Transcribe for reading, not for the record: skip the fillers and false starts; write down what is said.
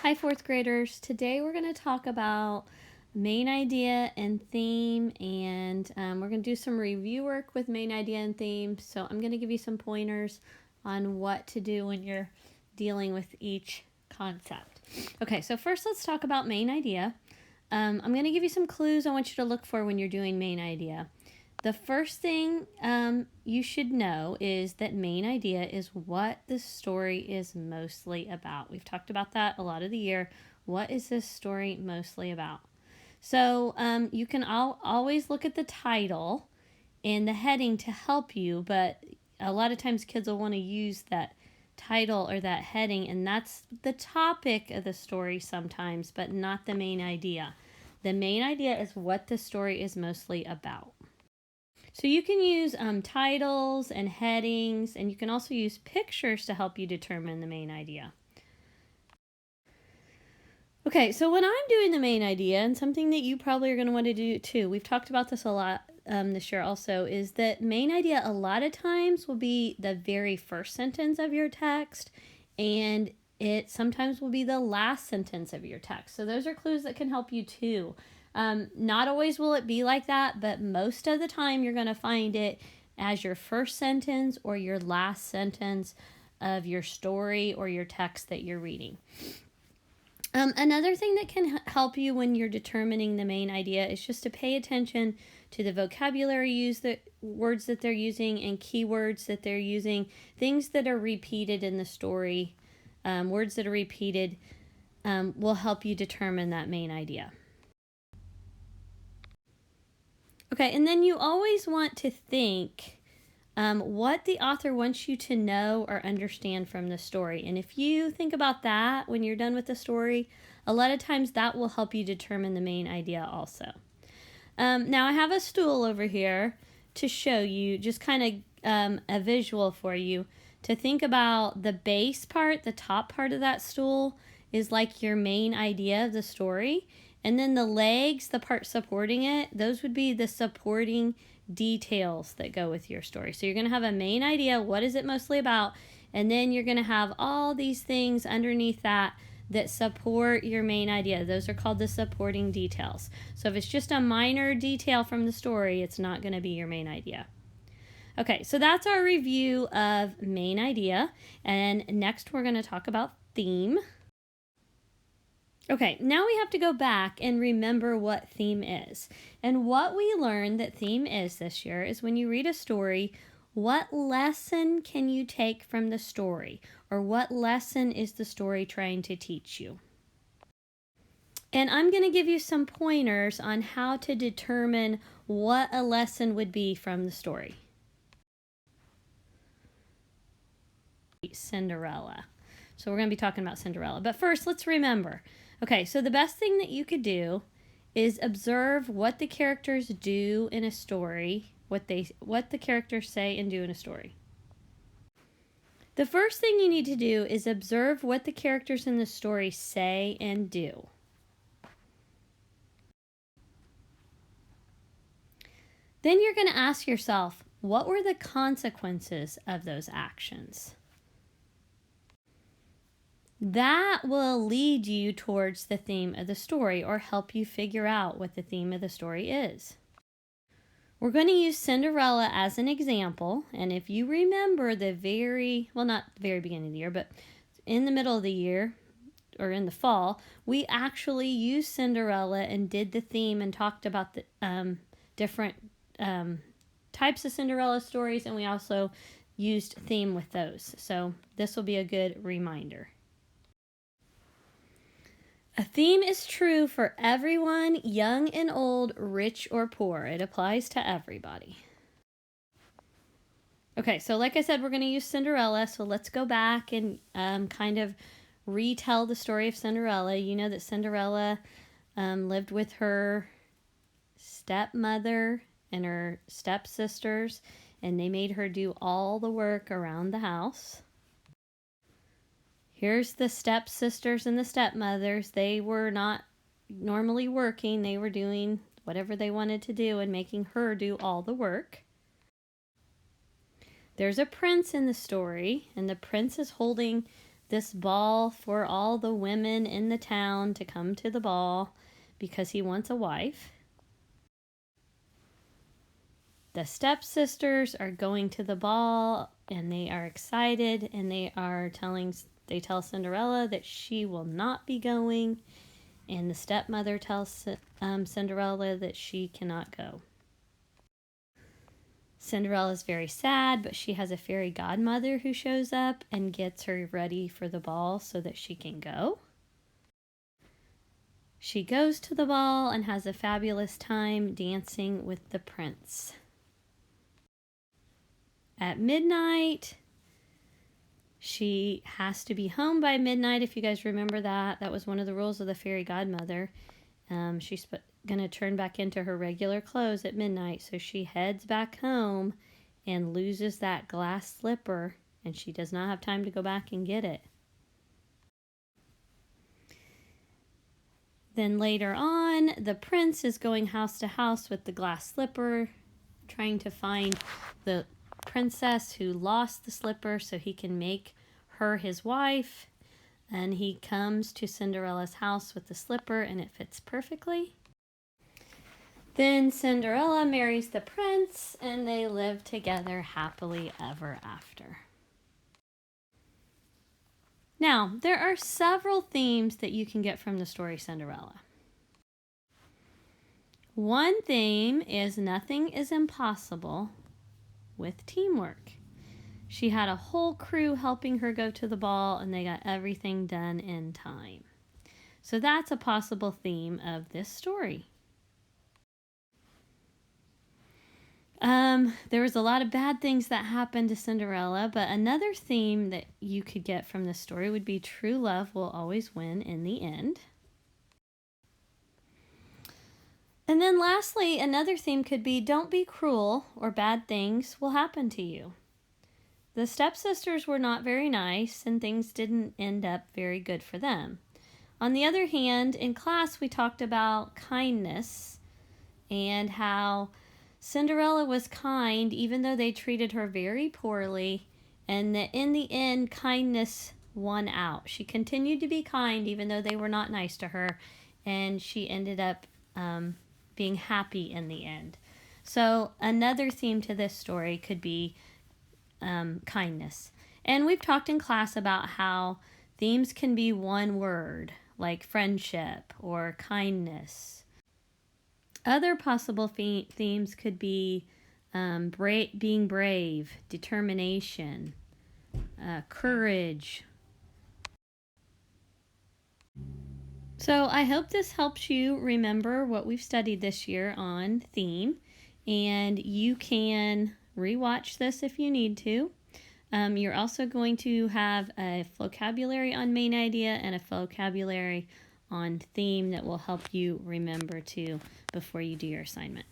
Hi, fourth graders. Today we're going to talk about main idea and theme, and we're going to do some review work with main idea and theme. So I'm going to give you some pointers on what to do when you're dealing with each concept. Okay, so first let's talk about main idea. I'm going to give you some clues I want you to look for when you're doing main idea. The first thing you should know is that main idea is what the story is mostly about. We've talked about that a lot of the year. What is this story mostly about? So you can always look at the title and the heading to help you, but a lot of times kids will want to use that title or that heading, and that's the topic of the story sometimes, but not the main idea. The main idea is what the story is mostly about. So you can use titles and headings, and you can also use pictures to help you determine the main idea. Okay, so when I'm doing the main idea, and something that you probably are going to want to do too, we've talked about this a lot this year also, is that main idea a lot of times will be the very first sentence of your text, and it sometimes will be the last sentence of your text. So those are clues that can help you too. Not always will it be like that, but most of the time you're going to find it as your first sentence or your last sentence of your story or your text that you're reading. Another thing that can help you when you're determining the main idea is just to pay attention to the vocabulary words that they're using and keywords that they're using, things that are repeated in the story, words that are repeated will help you determine that main idea. Okay, and then you always want to think what the author wants you to know or understand from the story. And if you think about that when you're done with the story, a lot of times that will help you determine the main idea also. Now I have a stool over here to show you, just kind of a visual for you, to think about the base part, the top part of that stool is like your main idea of the story. And then the legs, the part supporting it, those would be the supporting details that go with your story. So you're going to have a main idea, what is it mostly about, and then you're going to have all these things underneath that support your main idea. Those are called the supporting details. So if it's just a minor detail from the story, it's not going to be your main idea. Okay, so that's our review of main idea, and next we're going to talk about theme. Okay, now we have to go back and remember what theme is. And what we learned that theme is this year is when you read a story, what lesson can you take from the story? Or what lesson is the story trying to teach you? And I'm going to give you some pointers on how to determine what a lesson would be from the story. Cinderella. So we're going to be talking about Cinderella. But first, let's remember. Okay, so the best thing that you could do is observe what the characters do in a story, what the characters say and do in a story. The first thing you need to do is observe what the characters in the story say and do. Then you're going to ask yourself, what were the consequences of those actions? That will lead you towards the theme of the story or help you figure out what the theme of the story is. We're going to use Cinderella as an example, and if you remember not the very beginning of the year, but in the middle of the year or in the fall, we actually used Cinderella and did the theme and talked about the different types of Cinderella stories, and we also used theme with those. So this will be a good reminder. A theme is true for everyone, young and old, rich or poor. It applies to everybody. Okay, so like I said, we're going to use Cinderella, so let's go back and kind of retell the story of Cinderella. You know that Cinderella lived with her stepmother and her stepsisters, and they made her do all the work around the house. Here's the stepsisters and the stepmothers. They were not normally working. They were doing whatever they wanted to do and making her do all the work. There's a prince in the story, and the prince is holding this ball for all the women in the town to come to the ball because he wants a wife. The stepsisters are going to the ball and they are excited, and they tell Cinderella that she will not be going, and the stepmother tells Cinderella that she cannot go. Cinderella is very sad, but she has a fairy godmother who shows up and gets her ready for the ball so that she can go. She goes to the ball and has a fabulous time dancing with the prince. At midnight, she has to be home by midnight. If you guys remember that was one of the rules of the fairy godmother. She's going to turn back into her regular clothes at midnight, so she heads back home and loses that glass slipper, and she does not have time to go back and get it. Then later on, the prince is going house to house with the glass slipper, trying to find the princess who lost the slipper so he can make her his wife. And he comes to Cinderella's house with the slipper, and it fits perfectly. Then Cinderella marries the prince, and they live together happily ever after. Now, there are several themes that you can get from the story Cinderella. One theme is nothing is impossible with teamwork. She had a whole crew helping her go to the ball, and they got everything done in time. So that's a possible theme of this story. There was a lot of bad things that happened to Cinderella, but another theme that you could get from this story would be true love will always win in the end. And then lastly, another theme could be don't be cruel or bad things will happen to you. The stepsisters were not very nice, and things didn't end up very good for them. On the other hand, in class we talked about kindness and how Cinderella was kind even though they treated her very poorly, and that in the end kindness won out. She continued to be kind even though they were not nice to her, and she ended up being happy in the end. So another theme to this story could be kindness. And we've talked in class about how themes can be one word, like friendship or kindness. Other possible themes could be being brave, determination, courage. So I hope this helps you remember what we've studied this year on theme, and you can rewatch this if you need to. You're also going to have a vocabulary on main idea and a vocabulary on theme that will help you remember too before you do your assignment.